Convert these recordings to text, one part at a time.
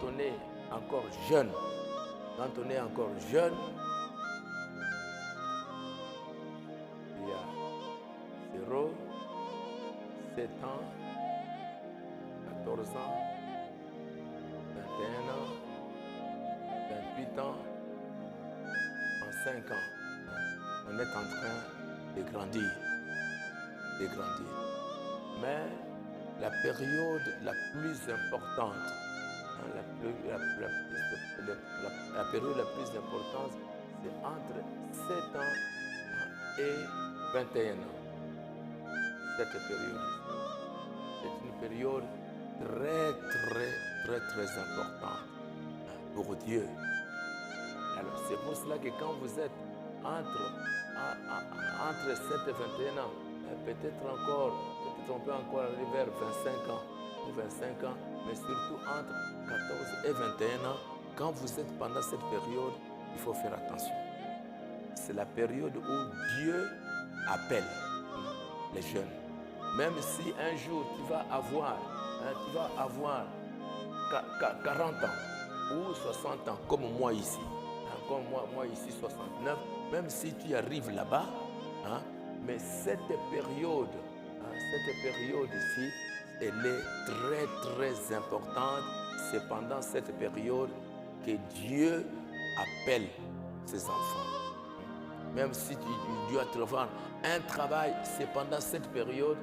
on est encore jeune, il y a 0, 7 ans, 14 ans, 21 ans, 28 ans, en 5 ans, on est en train de grandir. Mais la période la plus importante, la période la plus importante, c'est entre 7 ans et 21 ans. Cette période, c'est une période très importante pour Dieu. Alors c'est pour cela que quand vous êtes entre 7 et 21 ans, peut-être on peut encore aller vers 25 ans ou 25 ans, mais surtout entre 14 et 21 ans, quand vous êtes pendant cette période, il faut faire attention. C'est la période où Dieu appelle les jeunes. Même si un jour tu vas avoir 40 ans ou 60 ans, comme moi ici, comme moi ici 69, même si tu arrives là-bas, mais cette période ici, elle est très importante. C'est pendant cette période que Dieu appelle ses enfants. Même si tu dois trouver un travail, c'est pendant cette période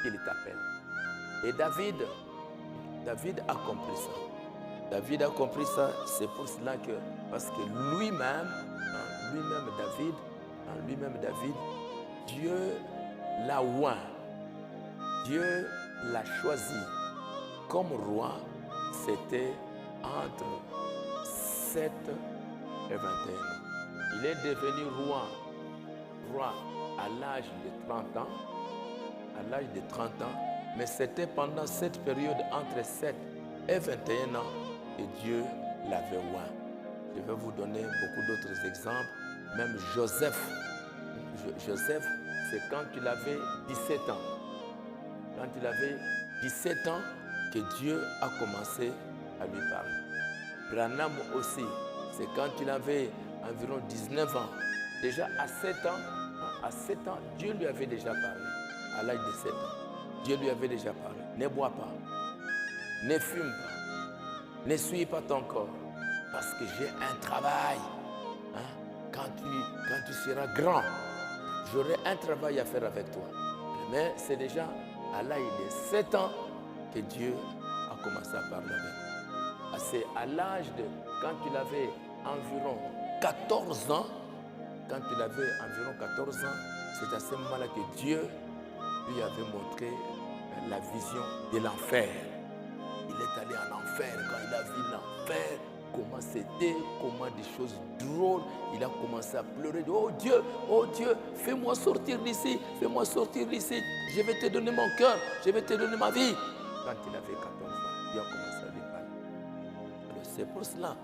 qu'il t'appelle. Et David a compris ça. C'est pour cela que, parce que lui-même David, Dieu l'a oint. Dieu l'a choisi comme roi, c'était entre 7 et 21 ans. Il est devenu roi à l'âge de 30 ans, mais c'était pendant cette période entre 7 et 21 ans que Dieu l'avait oint. Je vais vous donner beaucoup d'autres exemples. Même Joseph, c'est quand il avait 17 ans. Quand il avait 17 ans que Dieu a commencé à lui parler. Branham aussi, c'est quand il avait environ 19 ans. Déjà à 7 ans, Dieu lui avait déjà parlé. À l'âge de 7 ans, Dieu lui avait déjà parlé. Ne bois pas, ne fume pas, ne suis pas ton corps, parce que j'ai un travail. Quand tu seras grand, j'aurai un travail à faire avec toi. Mais c'est déjà à l'âge de 7 ans que Dieu a commencé à parler avec lui. C'est à l'âge de, quand il avait environ 14 ans, c'est à ce moment-là que Dieu lui avait montré la vision de l'enfer. Il est allé en enfer. Quand il a vu l'enfer, comment c'était, comment des choses drôles, il a commencé à pleurer. Oh Dieu, fais-moi sortir d'ici, je vais te donner mon cœur, je vais te donner ma vie. Quand il avait 14 ans, Dieu a commencé à lui parler. Alors c'est pour cela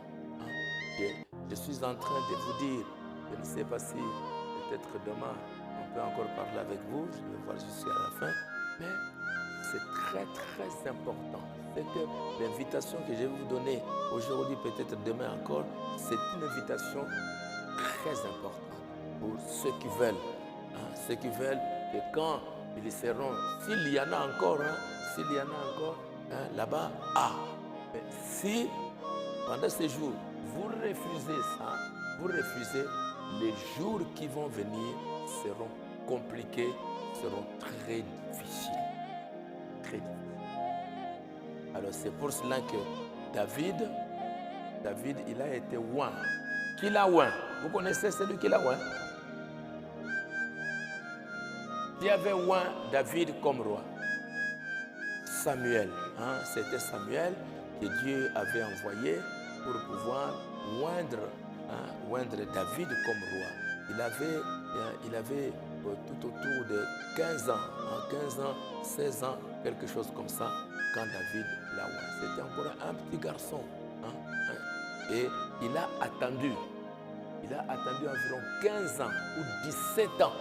que je suis en train de vous dire, je ne sais pas si peut-être demain on peut encore parler avec vous, je vais voir jusqu'à la fin, mais c'est très important. C'est que l'invitation que je vais vous donner aujourd'hui, peut-être demain encore, c'est une invitation très importante pour ceux qui veulent, que quand ils seront, s'il y en a encore, là-bas, mais si pendant ces jours, vous refusez ça, les jours qui vont venir seront compliqués, seront très difficiles. Alors c'est pour cela que David, il a été oint. Qui l'a oint? Vous connaissez celui qui l'a oint? Qui avait oint David comme roi? Samuel. C'était Samuel que Dieu avait envoyé pour pouvoir oindre David comme roi. Il avait tout autour de 15 ans, 16 ans, quelque chose comme ça, quand David l'a oint. C'était encore un petit garçon. Et il a attendu environ 15 ans ou 17 ans.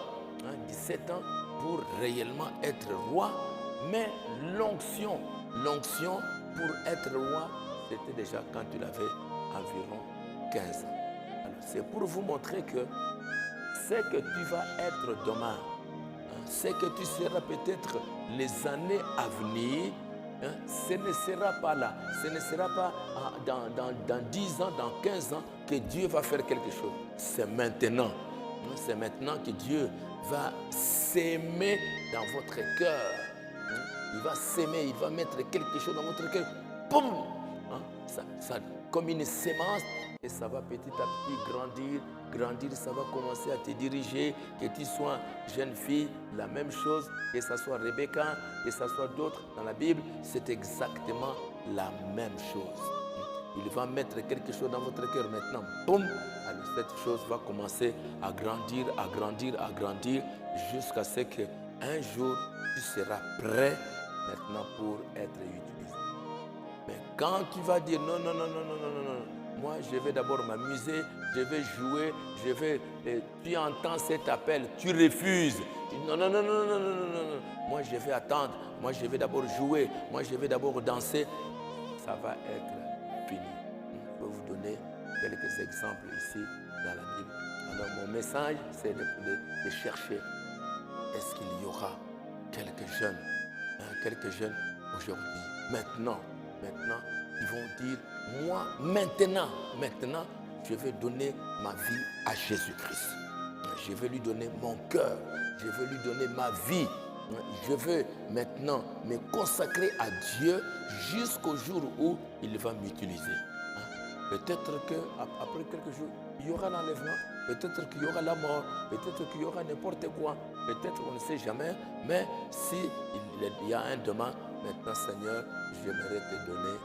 17 ans pour réellement être roi. Mais l'onction pour être roi, c'était déjà quand tu avais environ 15 ans. Alors, c'est pour vous montrer que ce que tu vas être demain, ce que tu seras peut-être les années à venir, ce ne sera pas là. Ce ne sera pas dans 10 ans, dans 15 ans que Dieu va faire quelque chose. C'est maintenant. C'est maintenant que Dieu va s'aimer dans votre cœur. Il va s'aimer, il va mettre quelque chose dans votre cœur. Boum! Ça, comme une sémence, et ça va petit à petit grandir, ça va commencer à te diriger, que tu sois jeune fille, la même chose, que ce soit Rebecca, que ce soit d'autres dans la Bible, c'est exactement la même chose. Il va mettre quelque chose dans votre cœur maintenant, boum, alors cette chose va commencer à grandir, jusqu'à ce qu'un jour, tu seras prêt maintenant pour être utilisé. Mais quand tu vas dire non, moi je vais d'abord m'amuser, je vais jouer, tu entends cet appel, tu refuses. Tu dis non, moi je vais attendre, moi je vais d'abord jouer, moi je vais d'abord danser. Ça va être fini. Je vais vous donner quelques exemples ici dans la Bible. Alors mon message, c'est de chercher. Est-ce qu'il y aura quelques jeunes aujourd'hui, maintenant, ils vont dire, moi, maintenant, je vais donner ma vie à Jésus-Christ. Je vais lui donner mon cœur, je vais lui donner ma vie. Je veux maintenant me consacrer à Dieu jusqu'au jour où il va m'utiliser. Peut-être qu'après quelques jours, il y aura l'enlèvement, peut-être qu'il y aura la mort, peut-être qu'il y aura n'importe quoi, peut-être on ne sait jamais, mais s'il y a un demain, maintenant Seigneur, j'aimerais te donner